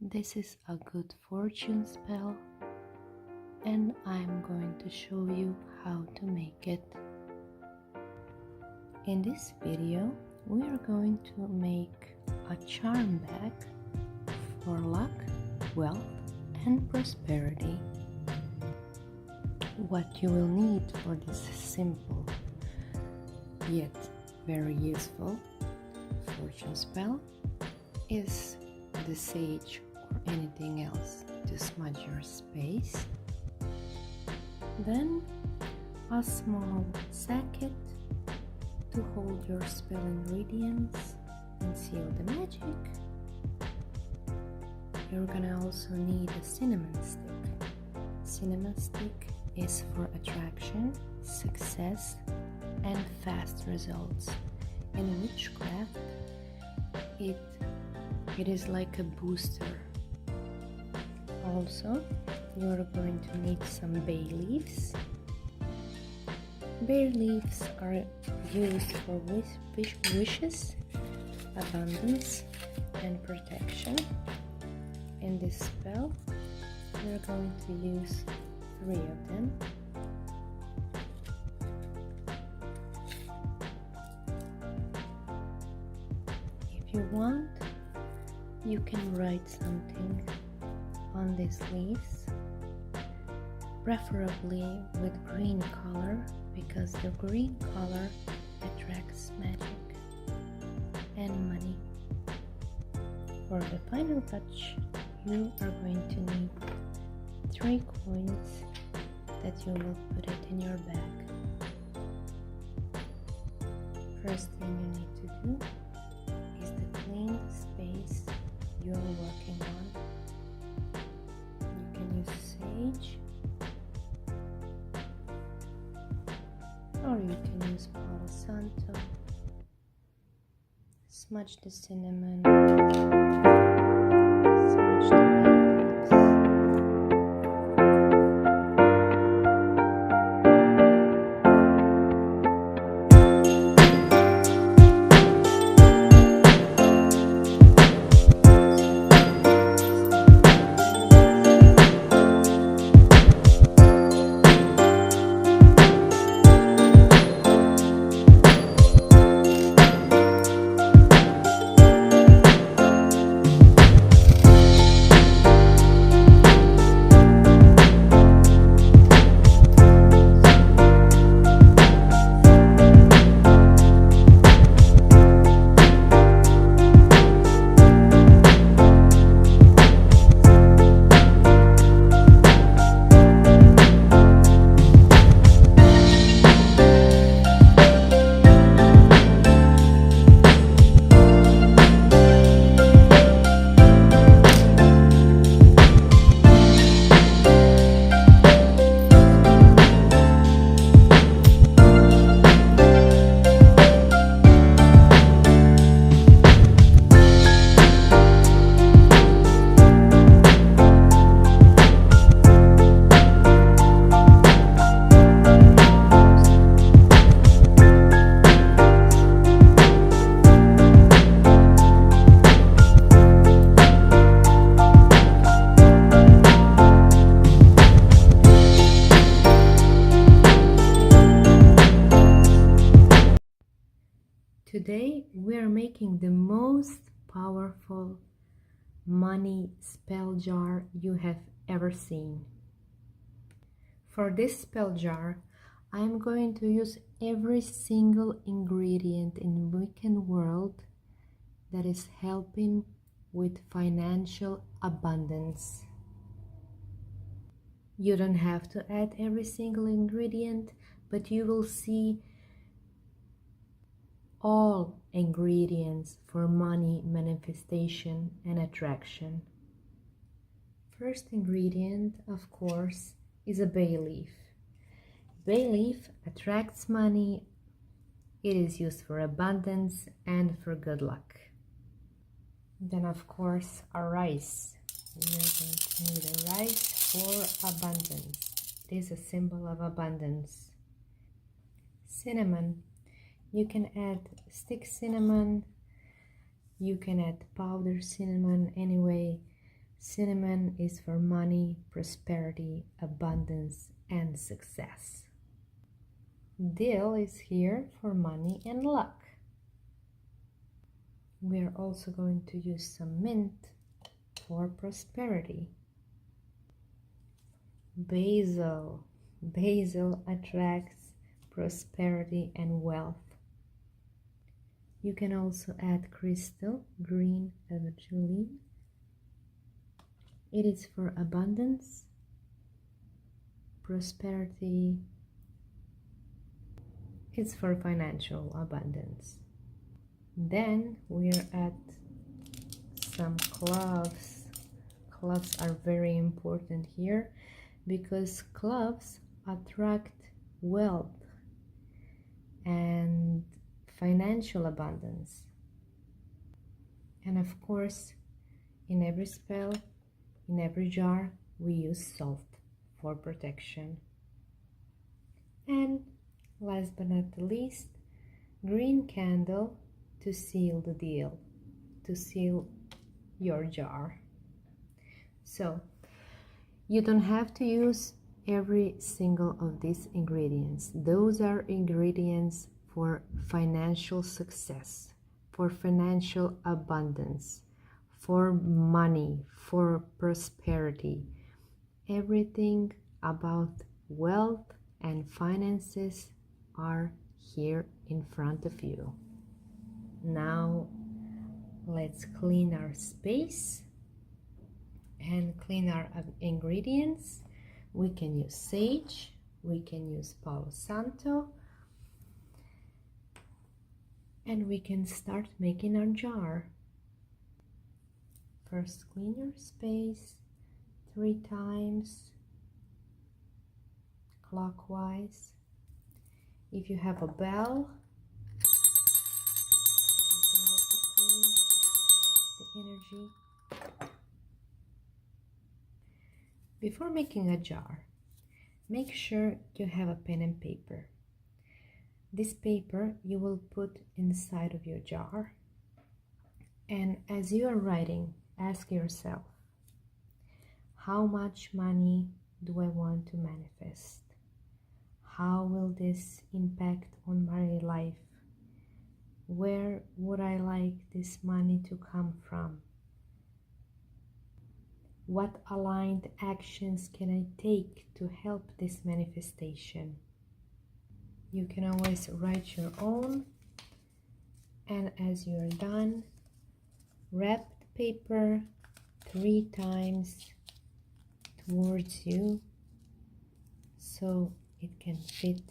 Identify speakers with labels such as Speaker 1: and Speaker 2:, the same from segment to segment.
Speaker 1: This is a good fortune spell, and I'm going to show you how to make it. In this video, we are going to make a charm bag for luck, wealth, and prosperity. What you will need for this simple yet very useful fortune spell is the sage or anything else to smudge your space, then a small sachet to hold your spell ingredients and seal the magic. You're gonna also need a cinnamon stick. Cinnamon stick is for attraction, success, and fast results. In witchcraft, it is like a booster. Also, you're going to need some bay leaves. Bay leaves are used for wishes, abundance, and protection. In this spell, we're going to use 3 of them. If you want, you can write something on these leaves, preferably with green color, because the green color attracts magic and money. For the final touch, you are going to need 3 coins that you will put it in your bag. First thing you need to do is to clean the space you are working on. You can use sage, or you can use Palo Santo. Smudge the cinnamon, smudge the bay leaves. Today we are making the most powerful money spell jar you have ever seen. For this spell jar, I am going to use every single ingredient in Wiccan world that is helping with financial abundance. You don't have to add every single ingredient, but you will see all ingredients for money manifestation and attraction. First ingredient, of course, is a bay leaf. Bay leaf attracts money. It is used for abundance and for good luck. Then, of course, a rice. We are going to need a rice for abundance. It is a symbol of abundance. Cinnamon. You can add stick cinnamon, you can add powdered cinnamon, anyway. Cinnamon is for money, prosperity, abundance, and success. Dill is here for money and luck. We are also going to use some mint for prosperity. Basil. Basil attracts prosperity and wealth. You can also add crystal, green aventurine. It is for abundance, prosperity. It's for financial abundance. Then we're at some cloves. Cloves are very important here because cloves attract wealth and financial abundance. And of course, in every spell, in every jar, we use salt for protection. And last but not the least, green candle to seal the deal, to seal your jar. So you don't have to use every single of these ingredients. Those are ingredients for financial success, for financial abundance, for money, for prosperity. Everything about wealth and finances are here in front of you. Now let's clean our space and clean our ingredients. We can use sage, we can use Palo Santo, and we can start making our jar. First, clean your space 3 times clockwise. If you have a bell, you can also clean the energy. Before making a jar, make sure you have a pen and paper. This paper you will put inside of your jar, and as you are writing, ask yourself, how much money do I want to manifest? How will this impact on my life? Where would I like this money to come from? What aligned actions can I take to help this manifestation? You can always write your own, and as you are done, wrap the paper 3 times towards you so it can fit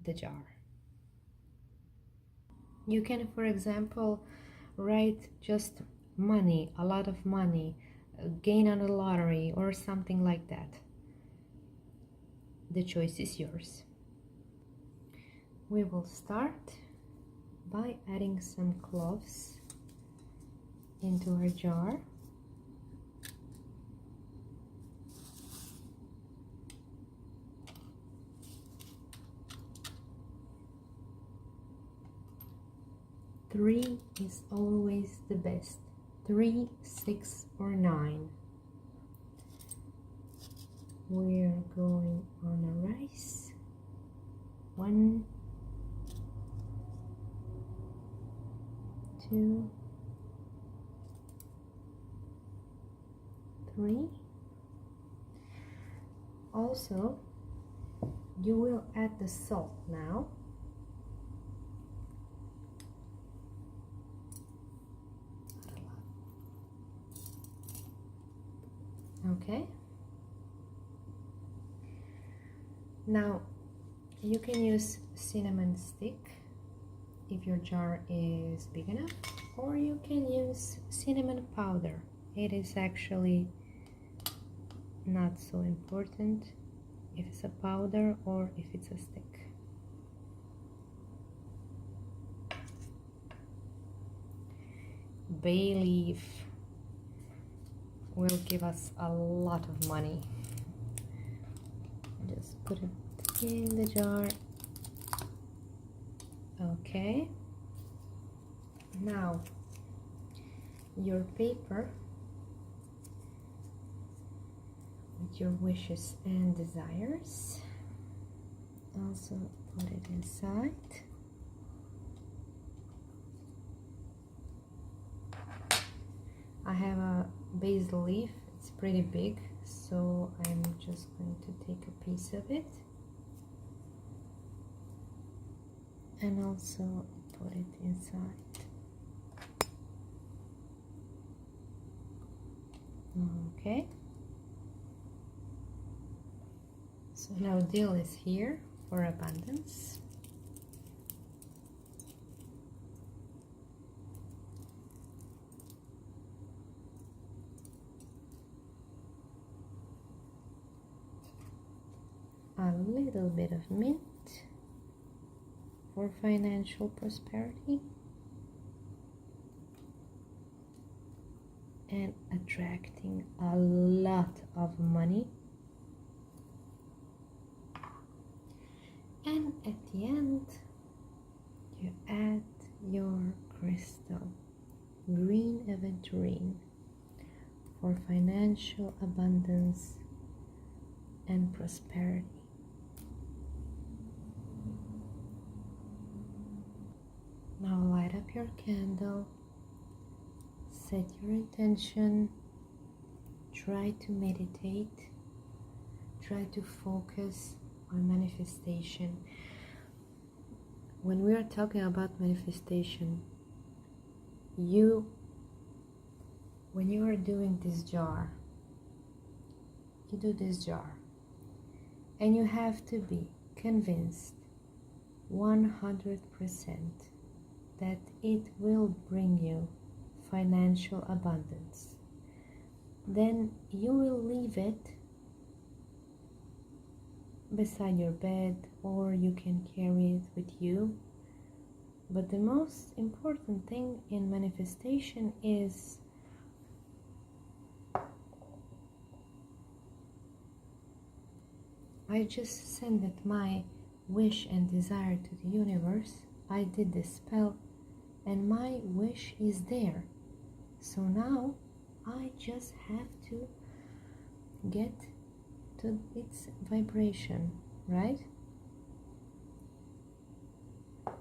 Speaker 1: the jar. You can, for example, write just money, a lot of money, gain on the lottery, or something like that. The choice is yours. We will start by adding some cloves into our jar. Three is always the best. 3, 6, or 9. We're going on a rice. 1, 2, 3. Also, you will add the salt now. Okay. Now you can use cinnamon stick if your jar is big enough, or you can use cinnamon powder. It is actually not so important if it's a powder or if it's a stick. Bay leaf will give us a lot of money. Just put it in the jar. Okay. Now your paper with your wishes and desires. Also put it inside. I have a basil leaf, it's pretty big, so I'm just going to take a piece of it and also put it inside. Okay, so now dill is here for abundance. A little bit of mint for financial prosperity and attracting a lot of money. And at the end, you add your crystal, green aventurine, for financial abundance and prosperity. Now light up your candle, set your intention, try to meditate, try to focus on manifestation. When we are talking about manifestation, when you are doing this jar, you do this jar and you have to be convinced 100% that it will bring you financial abundance. Then you will leave it beside your bed, or you can carry it with you. But the most important thing in manifestation is I just sent my wish and desire to the universe. I did the spell and my wish is there. So now I just have to get to its vibration, right?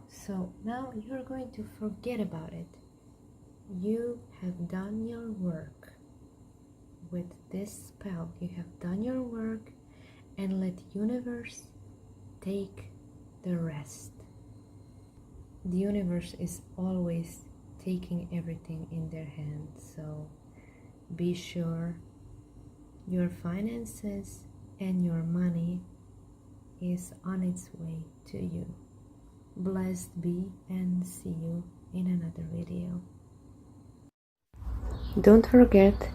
Speaker 1: So now you're going to forget about it. You have done your work with this spell. You have done your work, and let universe take the rest. The universe is always taking everything in their hands, so be sure your finances and your money is on its way to you. Blessed be, and see you in another video. Don't forget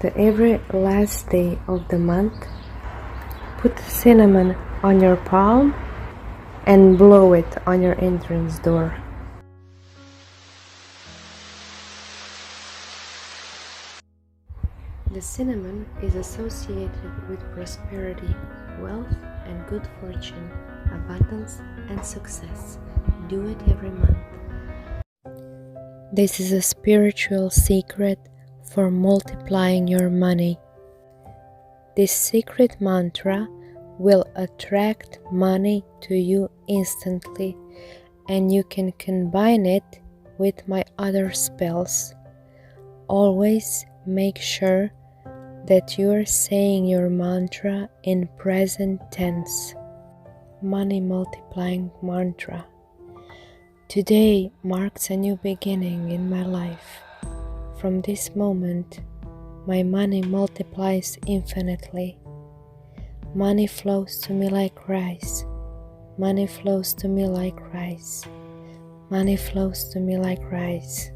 Speaker 1: that every last day of the month, put cinnamon on your palm and blow it on your entrance door. The cinnamon is associated with prosperity, wealth, and good fortune, abundance, and success. Do it every month. This is a spiritual secret for multiplying your money. This secret mantra will attract money to you instantly, and you can combine it with my other spells. Always make sure that you are saying your mantra in present tense. Money multiplying mantra. Today marks a new beginning in my life. From this moment, my money multiplies infinitely. Money flows to me like rice. Money flows to me like rice. Money flows to me like rice.